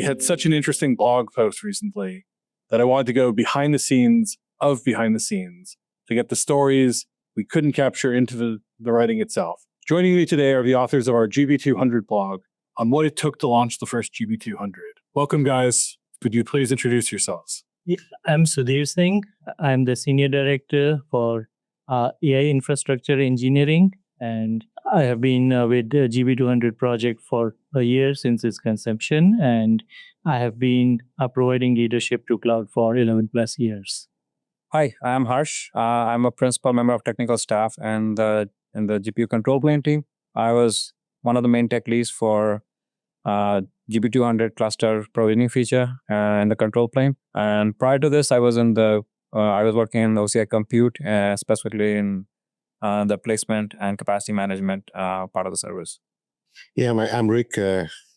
we had such an interesting blog post recently that I wanted to go behind the scenes to get the stories we couldn't capture into the writing itself. Joining me today are the authors of our GB200 blog on what it took to launch the first GB200. Welcome, guys. Could you please introduce yourselves? Yeah, I'm Sudhir Singh. I'm the Senior Director for AI Infrastructure Engineering, and I have been with the GB200 project for a year since its conception, and I have been providing leadership to cloud for 11 plus years. Hi, I'm Harsh. I'm a principal member of technical staff and in the GPU control plane team. I was one of the main tech leads for GB200 cluster provisioning feature and the control plane. And prior to this, I was working in the OCI compute, specifically in the placement and capacity management part of the service. Yeah, I'm Rik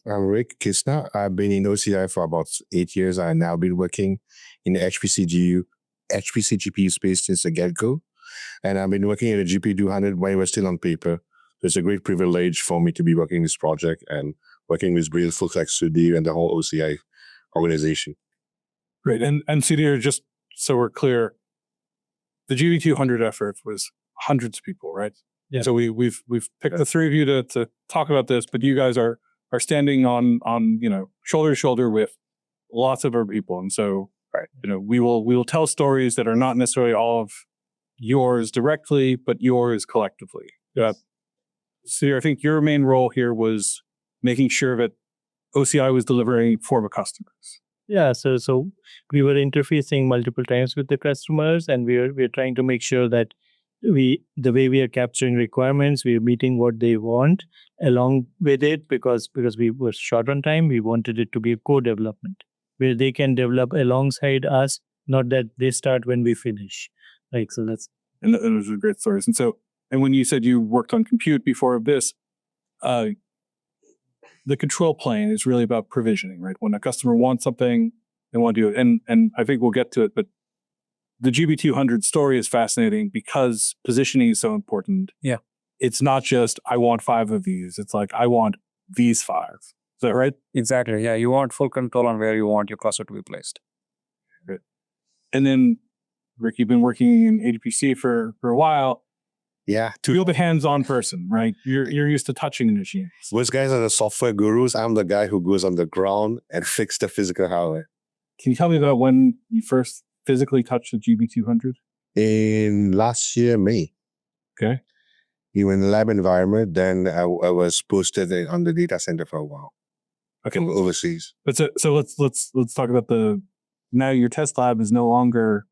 Kisnah. I've been in OCI for about 8 years. I've now been working in the HPC GPU space since the get-go. And I've been working in the GB200 when it was still on paper. So it's a great privilege for me to be working in this project and working with brilliant folks like Sudhir and the whole OCI organization. Great. And Sudhir, just so we're clear, the GB200 effort was hundreds of people, right? Yeah. So we've picked the three of you to talk about this, but you guys are standing on shoulder to shoulder with lots of other people. And so we will tell stories that are not necessarily all of yours directly, but yours collectively. Sudhir, I think your main role here was making sure that OCI was delivering for the customers. Yeah, so we were interfacing multiple times with the customers, and we're trying to make sure that the way we are capturing requirements, we are meeting what they want along with it, because we were short on time. We wanted it to be a co-development where they can develop alongside us, not that they start when we finish. So that's and those are great stories. And when you said you worked on compute before this, the control plane is really about provisioning, right? When a customer wants something, they want to do it. And I think we'll get to it, but the GB200 story is fascinating because positioning is so important. Yeah. It's not just, I want 5 of these. It's like, I want these 5. Is that right? Exactly. Yeah. You want full control on where you want your cluster to be placed. Right. And then, Rik, you've been working in ADPC for a while. Yeah. You're the hands-on person, right? You're used to touching the machines. Those guys are the software gurus. I'm the guy who goes on the ground and fixes the physical hardware. Can you tell me about when you first physically touched the GB200? In last year, May. Okay. You were in the lab environment, then I was posted on the data center for a while. Okay. Overseas. But so let's talk about now your test lab is no longer,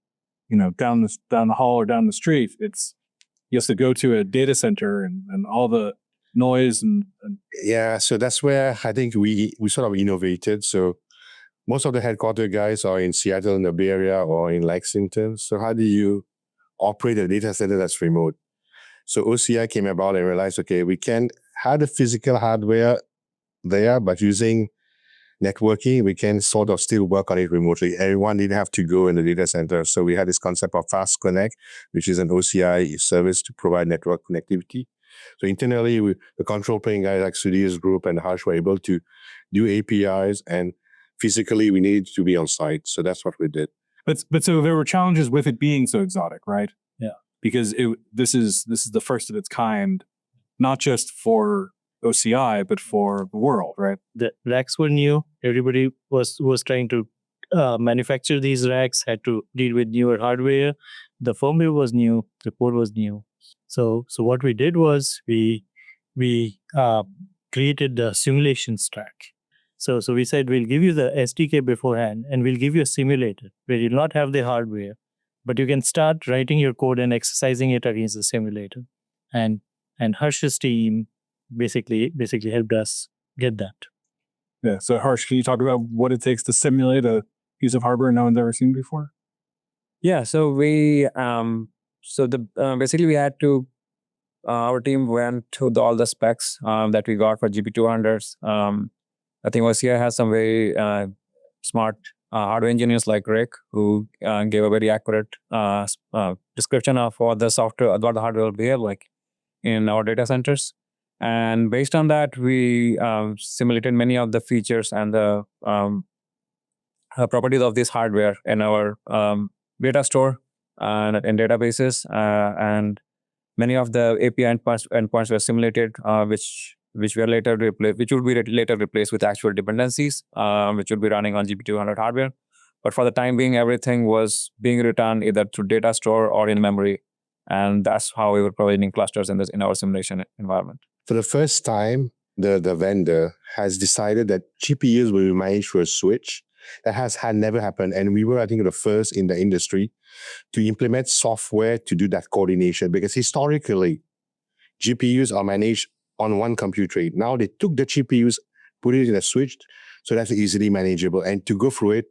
down the hall or down the street. You have to go to a data center and all the noise and yeah, so that's where I think we sort of innovated. So most of the headquarter guys are in Seattle in the Bay Area or in Lexington. So how do you operate a data center that's remote? So OCI came about and realized, okay, we can have the physical hardware there, but using networking, we can sort of still work on it remotely. Everyone didn't have to go in the data center. So we had this concept of Fast Connect, which is an OCI service to provide network connectivity. So internally, the control plane guys like Sudhir's group and Harsh were able to do APIs, and physically we needed to be on site. So that's what we did. But so there were challenges with it being so exotic, right? Yeah. Because this is the first of its kind, not just for OCI, but for the world, right? The racks were new. Everybody was trying to manufacture these racks, had to deal with newer hardware. The firmware was new. The code was new. So what we did was we created the simulation stack. So we said, we'll give you the SDK beforehand, and we'll give you a simulator where you'll not have the hardware, but you can start writing your code and exercising it against the simulator. And Harsh's team basically helped us get that. Yeah. So Harsh, can you talk about what it takes to simulate a piece of hardware no one's ever seen before? Yeah. So we basically we had to our team went through all the specs that we got for GB200s. I think OCI has some very smart hardware engineers like Rik, who gave a very accurate description of what the hardware will behave like in our data centers. And based on that, we simulated many of the features and the properties of this hardware in our data store and in databases. And many of the API endpoints were simulated, which were later replaced, which would be later replaced with actual dependencies, which would be running on GB200 hardware. But for the time being, everything was being written either through data store or in memory. And that's how we were providing clusters in our simulation environment. For the first time, the vendor has decided that GPUs will be managed through a switch. That had never happened. And we were, I think, the first in the industry to implement software to do that coordination, because historically, GPUs are managed on one compute tray. Now they took the GPUs, put it in a switch, so that's easily manageable. And to go through it,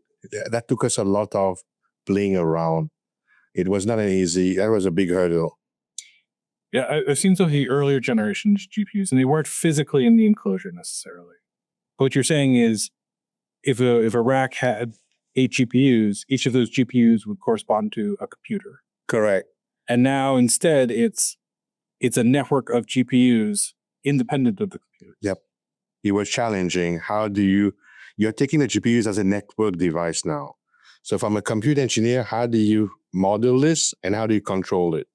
that took us a lot of playing around. It was not that was a big hurdle. Yeah, I've seen some of the earlier generations GPUs, and they weren't physically in the enclosure necessarily. But what you're saying is, if a rack had 8 GPUs, each of those GPUs would correspond to a computer. Correct. And now instead, it's a network of GPUs independent of the computer. Yep. It was challenging. You're taking the GPUs as a network device now. So from a compute engineer, how do you model this and how do you control it?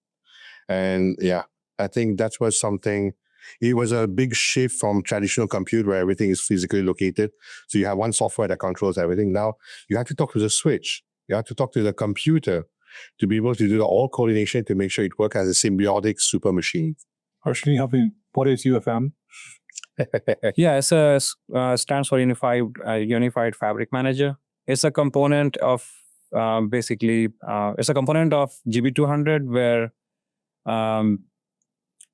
And yeah, I think that was something. It was a big shift from traditional compute where everything is physically located. So you have one software that controls everything. Now you have to talk to the switch. You have to talk to the computer to be able to do the all coordination to make sure it works as a symbiotic super machine. Harsh, can you help me? What is UFM? Yeah, it's stands for Unified Fabric Manager. It's a component of it's a component of GB200 where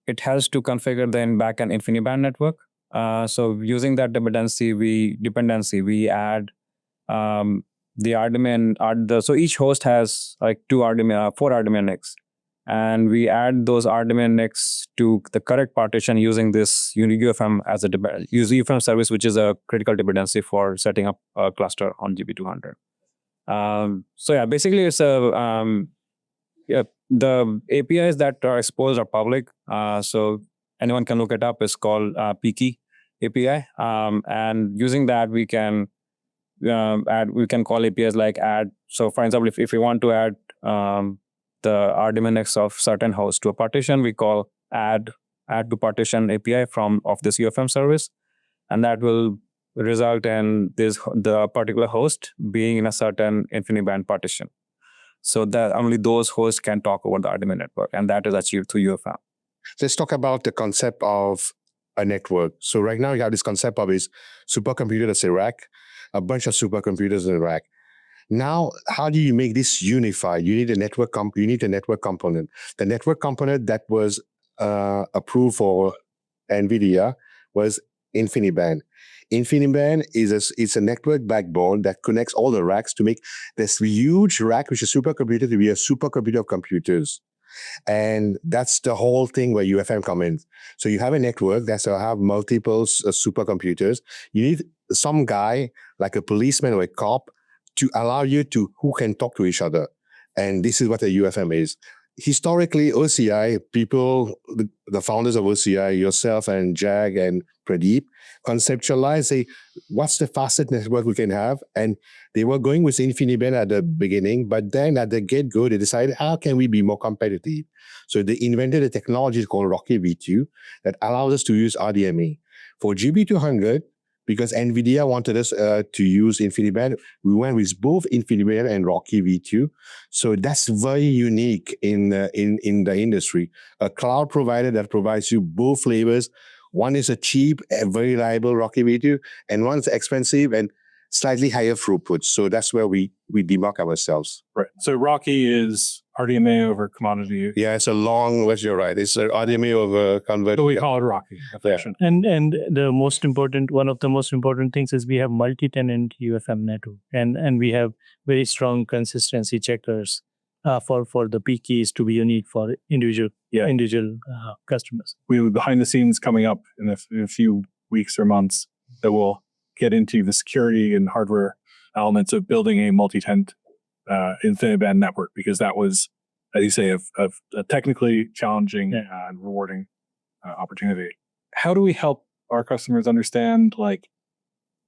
it has to configure the backend InfiniBand network. So using that dependency, we add the RDMA. So each host has like 4 RDMA NICs. And we add those RDMA NICs to the correct partition using this UFM as UFM service, which is a critical dependency for setting up a cluster on GB200. So yeah, basically it's the APIs that are exposed are public. So anyone can look it up. It's called PKey API. And using that, we can call APIs like add. So for example, if we want to add the RDMA NICs of certain hosts to a partition, we call add to partition API of this UFM service, and that will result in the particular host being in a certain InfiniBand partition, so that only those hosts can talk over the RDMA network, and that is achieved through UFM. Let's talk about the concept of a network. So right now you have this concept of this supercomputer that's a rack, a bunch of supercomputers in a rack. Now, how do you make this unified? You need a network component. The network component that was approved for NVIDIA was InfiniBand. InfiniBand is a network backbone that connects all the racks to make this huge rack, which is a supercomputer, to be a supercomputer of computers. And that's the whole thing where UFM comes in. So you have a network that will have multiple supercomputers. You need some guy, like a policeman or a cop, to allow you who can talk to each other. And this is what a UFM is. Historically, OCI, the founders of OCI, yourself and Jag and Pradeep, conceptualized, say, what's the fastest network we can have? And they were going with InfiniBand at the beginning, but then at the get-go, they decided, how can we be more competitive? So they invented a technology called RoCE V2 that allows us to use RDMA. For GB200, because NVIDIA wanted us to use InfiniBand, we went with both InfiniBand and RoCE V2. So that's very unique in the industry. A cloud provider that provides you both flavors. One is a cheap, very reliable RoCE V2, and one's expensive and slightly higher throughput. So that's where we demark ourselves. Right. So RoCE is RDMA over commodity. Yeah, it's a long, you're right. It's RDMA over convert. So we call it RoCE. Yeah. And one of the most important things is we have multi-tenant UFM network, and we have very strong consistency checkers for the P keys to be unique for individual customers. We have behind the scenes coming up in a few weeks or months that will get into the security and hardware elements of building a multi-tenant InfiniBand network, because that was, as you say, a technically challenging and rewarding opportunity. how do we help our customers understand like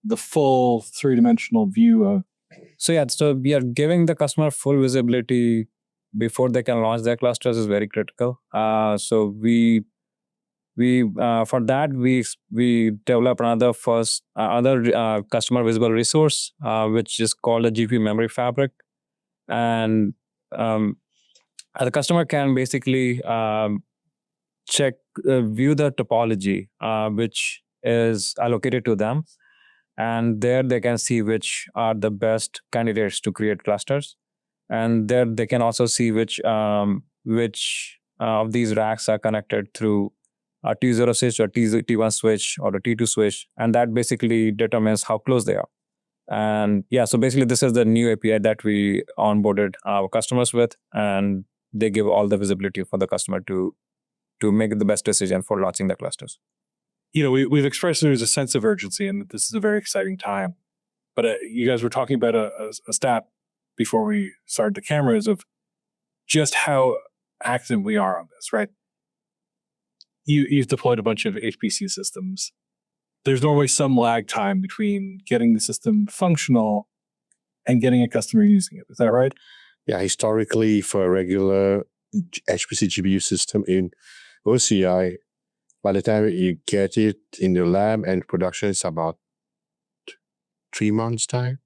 the full three-dimensional view of? So we are giving the customer full visibility before they can launch their clusters is very critical. So we for that we develop another customer visible resource which is called a GPU memory fabric, and the customer can basically check view the topology which is allocated to them, and there they can see which are the best candidates to create clusters, and there they can also see which of these racks are connected through a T0 switch or T1 switch or a T2 switch, and that basically determines how close they are. And yeah, so basically this is the new API that we onboarded our customers with, and they give all the visibility for the customer to make the best decision for launching the clusters. We've expressed there's a sense of urgency and that this is a very exciting time. But you guys were talking about a stat before we started the cameras of just how active we are on this, right? You've deployed a bunch of HPC systems. There's normally some lag time between getting the system functional and getting a customer using it. Is that right? Yeah, historically for a regular HPC GPU system in OCI, by the time you get it in the lab and production, it's about 3 months time.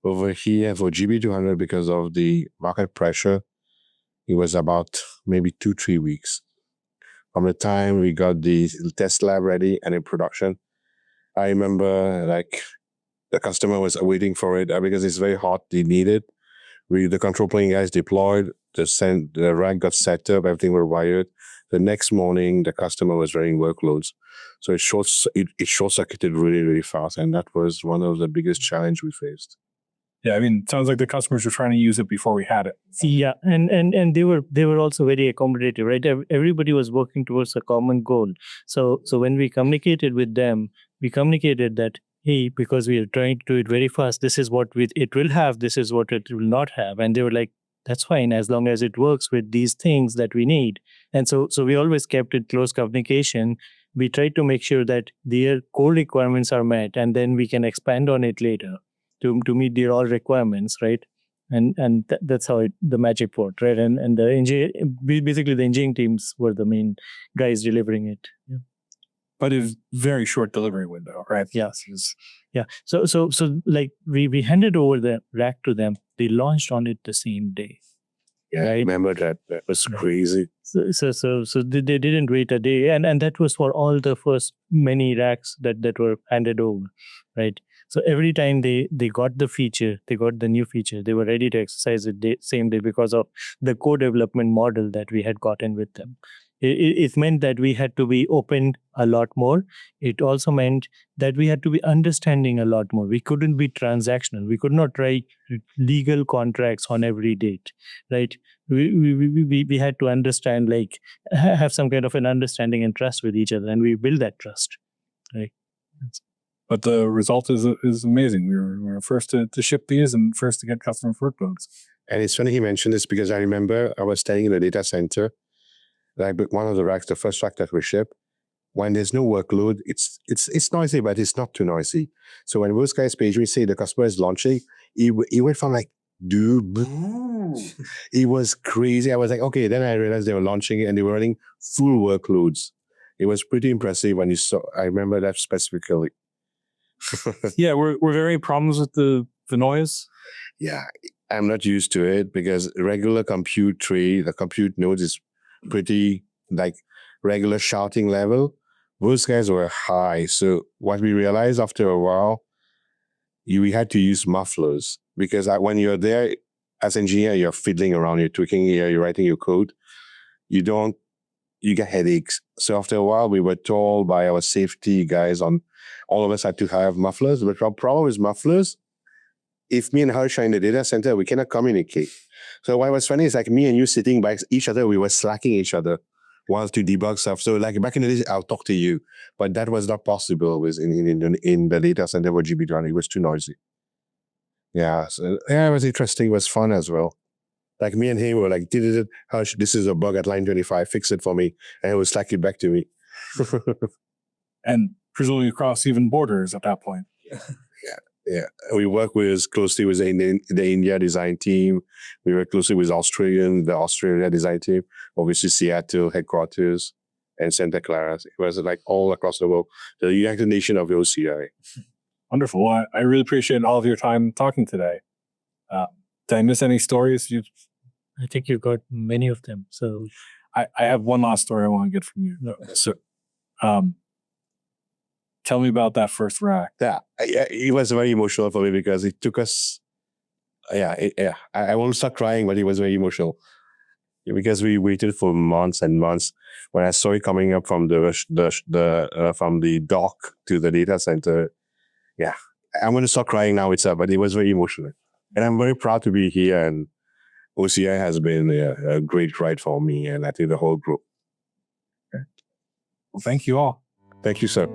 Over here for GB200, because of the market pressure, it was about maybe 2-3 weeks. From the time we got the test lab ready and in production, I remember like the customer was waiting for it because it's very hot, they need it. The control plane guys deployed, the rack got set up, everything was wired. The next morning, the customer was running workloads. So it short-circuited really, really fast. And that was one of the biggest challenges we faced. Yeah, I mean, it sounds like the customers were trying to use it before we had it. Yeah, and they were also very accommodative, right? Everybody was working towards a common goal. So when we communicated with them, we communicated that, hey, because we are trying to do it very fast, this is what it will have, this is what it will not have. And they were like, that's fine, as long as it works with these things that we need. And so we always kept it close communication. We tried to make sure that their core requirements are met, and then we can expand on it later to meet their all requirements, right? And that's how the magic worked, right? And basically the engineering teams were the main guys delivering it. Yeah. But it's very short delivery window, right? Yes. Yeah. So like we handed over the rack to them. They launched on it the same day. Yeah, right? I remember that. That was crazy. So they didn't wait a day, and that was for all the first many racks that were handed over, right? So every time they got the feature, they got the new feature, they were ready to exercise it same day because of the co-development model that we had gotten with them. It meant that we had to be open a lot more. It also meant that we had to be understanding a lot more. We couldn't be transactional. We could not write legal contracts on every date, right? We had to understand, like, have some kind of an understanding and trust with each other, and we build that trust, right? But the result is amazing. We were first to ship these and first to get customer workloads. And it's funny he mentioned this because I remember I was standing in the data center, like one of the racks, the first rack that we ship. When there's no workload, it's noisy, but it's not too noisy. So when those guys page me say the customer is launching, he went from like, dude, it was crazy. I was like, okay. Then I realized they were launching it and they were running full workloads. It was pretty impressive when you saw. I remember that specifically. Yeah, were there any problems with the noise? Yeah, I'm not used to it because regular compute tree, the compute nodes is pretty like regular shouting level. Those guys were high. So what we realized after a while, we had to use mufflers because when you're there as engineer, you're fiddling around, you're tweaking here, you're writing your code. You get headaches. So after a while, we were told by our safety guys all of us had to have mufflers. But our problem with mufflers, if me and Harsh are in the data center, we cannot communicate. So what was funny is like me and you sitting by each other, we were slacking each other while to debug stuff. So like back in the days, I'll talk to you, but that was not possible in the data center for GB200. It was too noisy. Yeah, so yeah, it was interesting. It was fun as well. Like me and him were like, Harsh, this is a bug at line 25, fix it for me. And he would slack it back to me. and presumably across even borders at that point. Yeah, we work closely with the India design team. We work closely with the Australia design team, obviously Seattle headquarters and Santa Clara. It was like all across the world. The United Nation of OCI. Wonderful. Well, I really appreciate all of your time talking today. Did I miss any stories? I think you got many of them. So I have one last story I want to get from you. So, tell me about that first rack. Yeah, it was very emotional for me because it took us. I won't start crying, but it was very emotional because we waited for months and months. When I saw it coming up from from the dock to the data center, yeah, I'm going to start crying now itself. But it was very emotional, and I'm very proud to be here. And OCI has been a great ride for me, and I think the whole group. Okay. Well, thank you all. Thank you, sir.